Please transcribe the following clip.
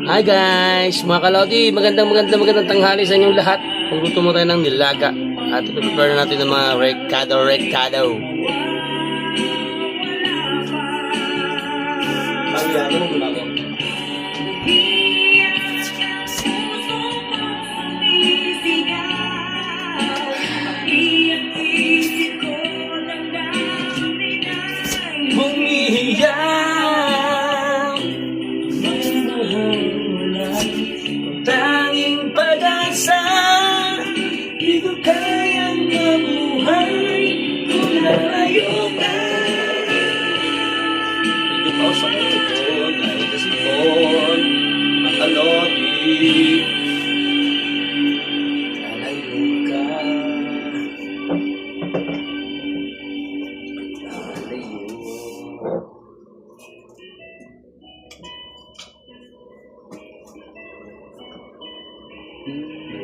Hi guys, mga kalodi, magandang tanghali sa inyong lahat. Pagluto mo tayo ng nilaga at i-prepare natin ng mga recado. Magyado mo muna ako. Tanging pag-asa, di ko kayang mabuhay kung nalayo ka. Medyo pause ako ito, dahil kasi phone, makalodi.